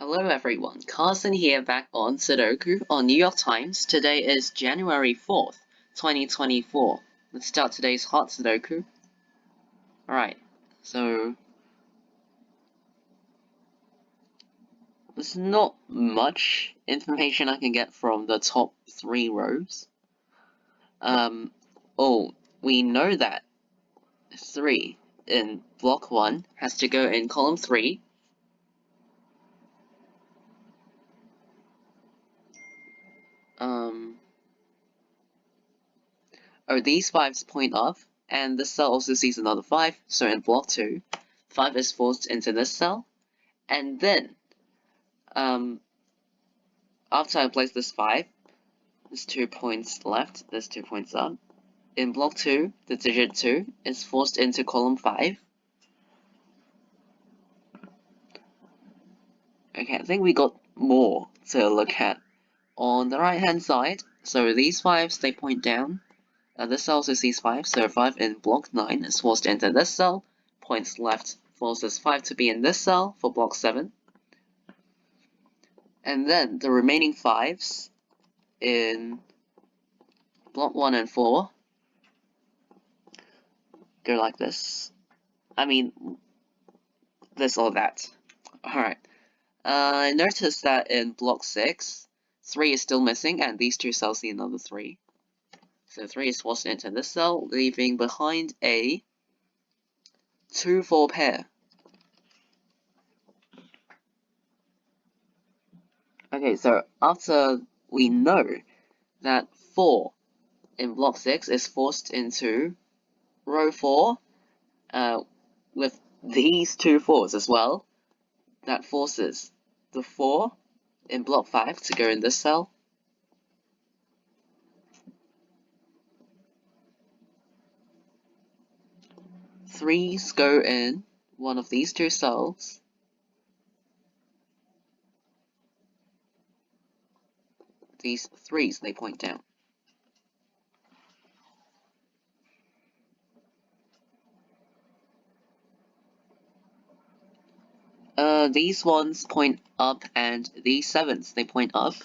Hello everyone, Carson here back on Sudoku on New York Times. Today is January 4th, 2024. Let's start today's hot Sudoku. Alright, so there's not much information I can get from the top 3 rows. We know that 3 in block 1 has to go in column 3. These 5s point up, and this cell also sees another 5, so in block 2, 5 is forced into this cell, and then, after I place this 5, there's 2 points left, there's 2 points up. In block 2, the digit 2 is forced into column 5. Okay, I think we got more to look at on the right hand side. So these 5s, they point down. This cell also sees 5, so 5 in block 9 is forced into this cell. Points left forces 5 to be in this cell for block 7. And then the remaining 5s in block 1 and 4 go like this. I mean, this or that. Alright. I noticed that in block 6, 3 is still missing, and these 2 cells see another 3. So 3 is forced into this cell, leaving behind a 2-4 pair. Okay, so after we know that 4 in block 6 is forced into row 4, with these 2 4s as well, that forces the 4 in block 5 to go in this cell. Threes go in one of these 2 cells. These 3s, they point down. These ones point up, and these 7s, they point up.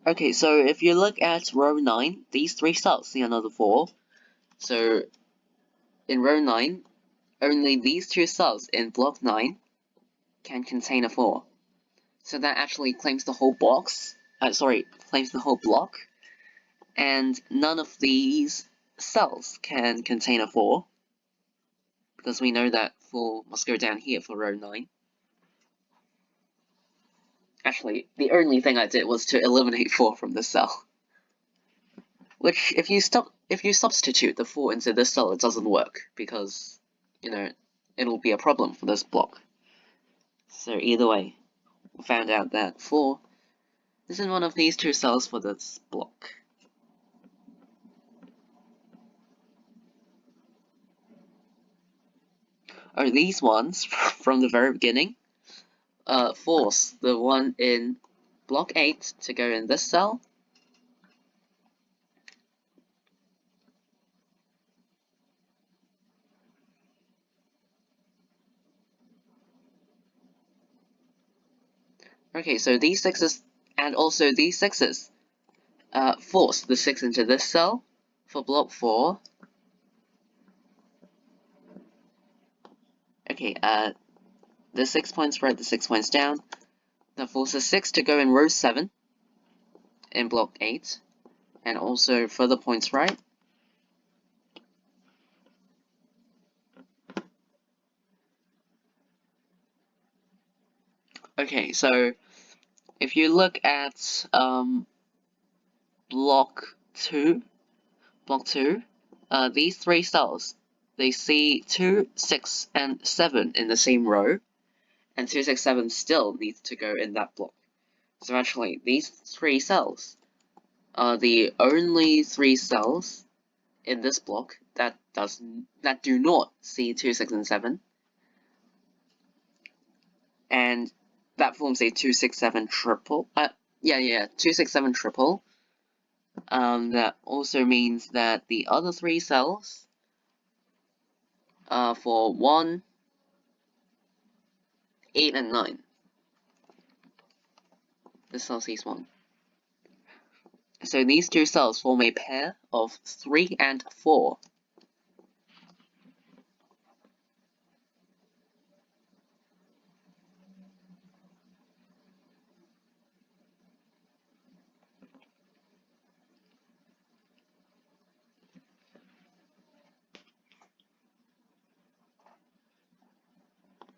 Okay, so if you look at row 9, these 3 cells see another 4. So in row 9, only these 2 cells in block 9 can contain a 4. So that actually claims the whole box. Claims the whole block. And none of these cells can contain a 4. Because we know that 4 must go down here for row 9. Actually, the only thing I did was to eliminate 4 from this cell. Which, if you substitute the 4 into this cell, it doesn't work, because, it'll be a problem for this block. So either way, we found out that 4 is in one of these 2 cells for this block. These ones, from the very beginning, force the one in block 8 to go in this cell. Okay, so these 6s, and also these 6s, force the 6 into this cell for block 4. Okay, the 6 points right, the 6 points down. That forces 6 to go in row 7 in block 8, and also further points right. Okay, so if you look at block 2, these 3 cells, they see 2, 6, and 7 in the same row, and 2, 6, 7 still needs to go in that block. So actually, these 3 cells are the only 3 cells in this block that do not see 2, 6, and 7. And that forms a 267 triple. 267 triple. That also means that the other 3 cells are for 1, 8, and 9. This cell sees 1. So these 2 cells form a pair of 3 and 4.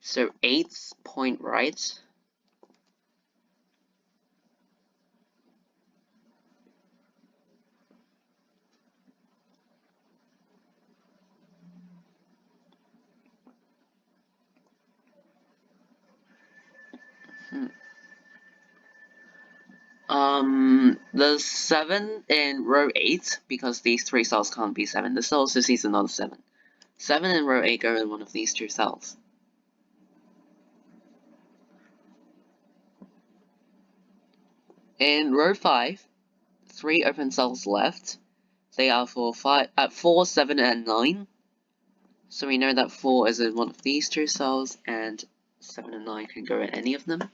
So 8's point right. The 7 in row 8, because these 3 cells can't be 7. The cell also sees another 7. 7 in row 8 go in one of these 2 cells. In row 5, 3 open cells left. They are for 4, 7, and 9. So we know that 4 is in one of these 2 cells, and 7 and 9 can go in any of them.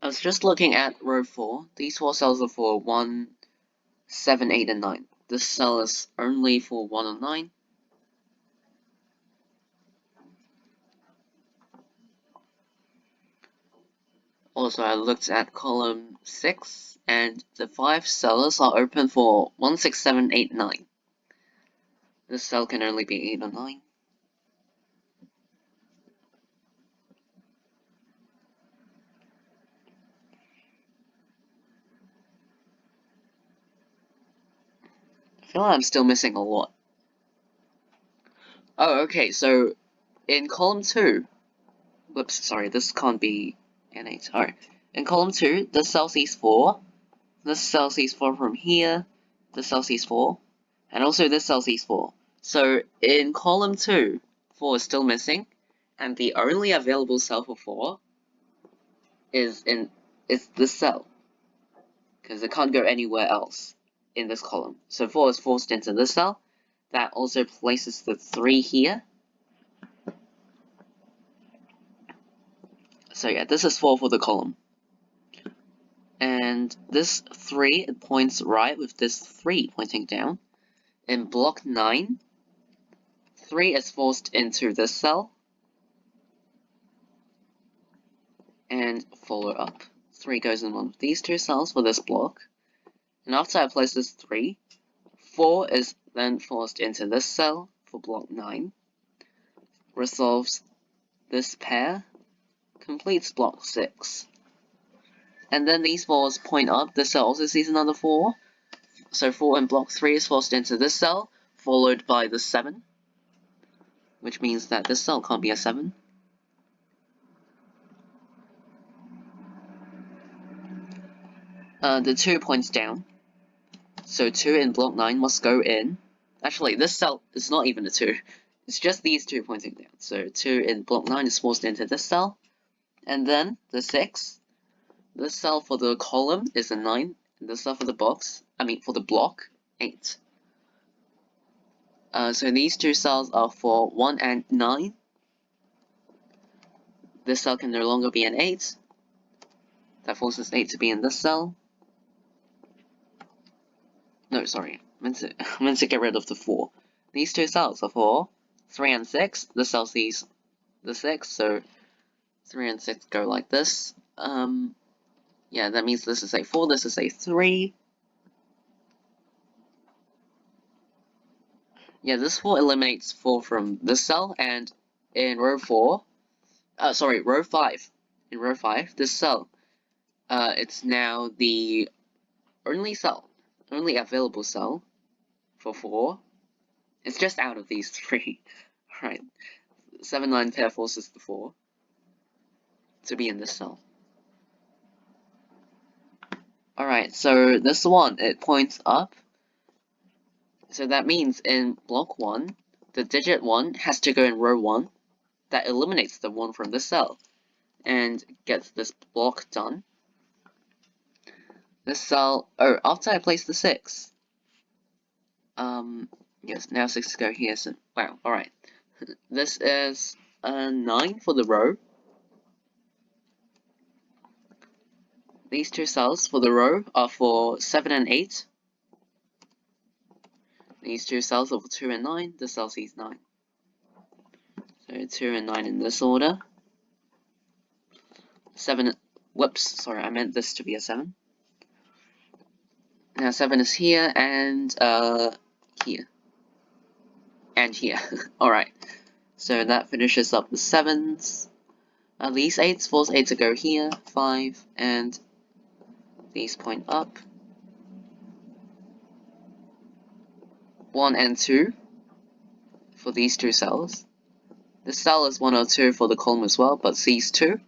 I was just looking at row 4. These 4 cells are for 1, 7, 8, and 9. This cell is only for 1 and 9. Also, I looked at column 6, and the 5 cells are open for 1, 6, 7, 8, 9. This cell can only be 8 or 9. I feel like I'm still missing a lot. Oh, okay, so in column 2, whoops, sorry, this can't be N8. Alright, in column 2, this cell sees 4, this cell sees 4 from here, this cell sees 4, and also this cell sees 4. So in column 2, 4 is still missing, and the only available cell for 4 is this cell, because it can't go anywhere else in this column. So 4 is forced into this cell. That also places the 3 here. So yeah, this is 4 for the column. And this 3, it points right with this 3 pointing down. In block 9, 3 is forced into this cell. And follow up. 3 goes in one of these 2 cells for this block. And after I place this 3, 4 is then forced into this cell for block 9. Resolves this pair. Completes block 6. And then these 4s point up. This cell also sees another 4. So 4 in block 3 is forced into this cell, followed by the 7. Which means that this cell can't be a 7. The 2 points down. So 2 in block 9 must go in. Actually, this cell is not even a 2. It's just these 2 pointing down. So 2 in block 9 is forced into this cell. And then the 6. This cell for the column is a 9. And this cell for the for the block, 8. So these 2 cells are for 1 and 9. This cell can no longer be an 8. That forces 8 to be in this cell. No, sorry. I meant to get rid of the 4. These 2 cells are for 3 and 6. This cell sees the 6, so 3 and 6 go like this. Yeah, that means this is a 4, this is a 3. Yeah, this 4 eliminates 4 from this cell, and in row 4, row 5. In row 5, this cell, it's now the only available cell for 4. It's just out of these 3. Right. 7, 9 pair forces the 4 to be in this cell. Alright, so this one, it points up. So that means in block 1, the digit 1 has to go in row 1. That eliminates the 1 from this cell and gets this block done. This cell, after I place the 6. Yes, now 6 go here, so, wow, alright. This is a 9 for the row. These 2 cells for the row are for 7 and 8. These 2 cells are for 2 and 9. The cell sees 9. So 2 and 9 in this order. 7, whoops, sorry, I meant this to be a 7. Now 7 is here and here. And here. Alright. So that finishes up the 7s. These 8s force 8 to go here, 5, and these point up. 1 and 2 for these 2 cells. This cell is 1 or 2 for the column as well, but these 2.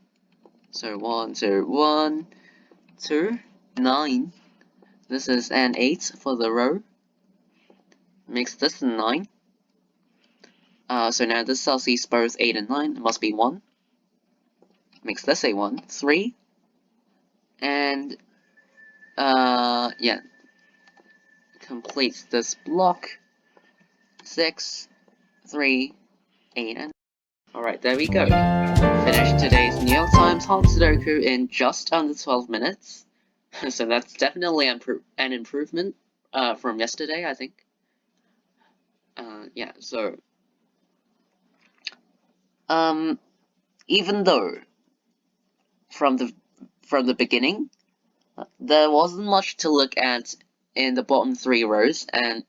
So 1, 0, 1, 2, 9. This is an 8 for the row. Makes this a 9. So now this cell sees both 8 and 9. It must be 1. Makes this a 1. 3. And, yeah. Completes this block. 6, 3, 8, and... Alright, there we go. Finished today's New York Times Hot Sudoku in just under 12 minutes. So that's definitely an improvement from yesterday, I think. Yeah, so... even though from the beginning, there wasn't much to look at in the bottom 3 rows and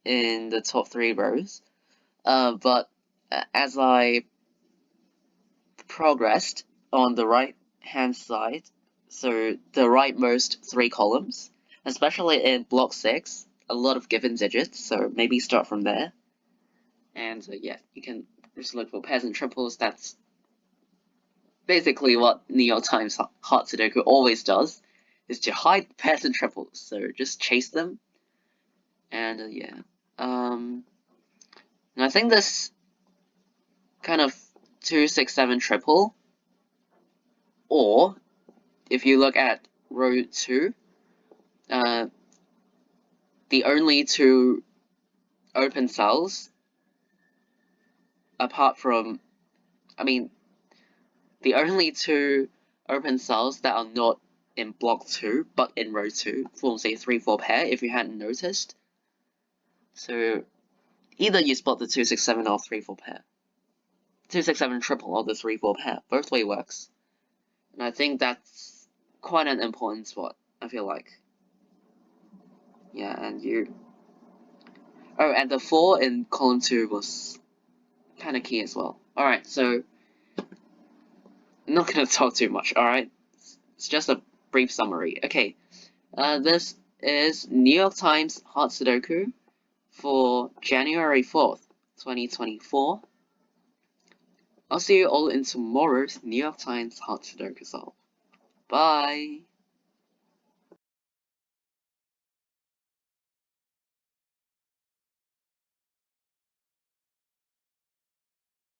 in the top 3 rows, but as I progressed on the right hand side, so the rightmost 3 columns, especially in block 6, a lot of given digits, so maybe start from there. And yeah, you can just look for pairs and triples. That's basically what New York Times Hot Sudoku always does, is to hide pairs and triples, so just chase them. And yeah, and I think this kind of 2, 6, 7 triple, or if you look at row 2, the only 2 open cells, apart from, the only 2 open cells that are not in block 2, but in row 2, forms a 3-4 pair, if you hadn't noticed. So, either you spot the 2, 6, 7 or 3-4 pair. 2, 6, 7 triple or the 3-4 pair. Both way works. And I think that's quite an important spot, I feel like. Yeah, and you... Oh, and the 4 in column 2 was kind of key as well. Alright, so... I'm not going to talk too much, alright? It's just a brief summary. Okay, this is New York Times Hot Sudoku for January 4th, 2024. I'll see you all in tomorrow's New York Times Hot Sudoku solve. Bye!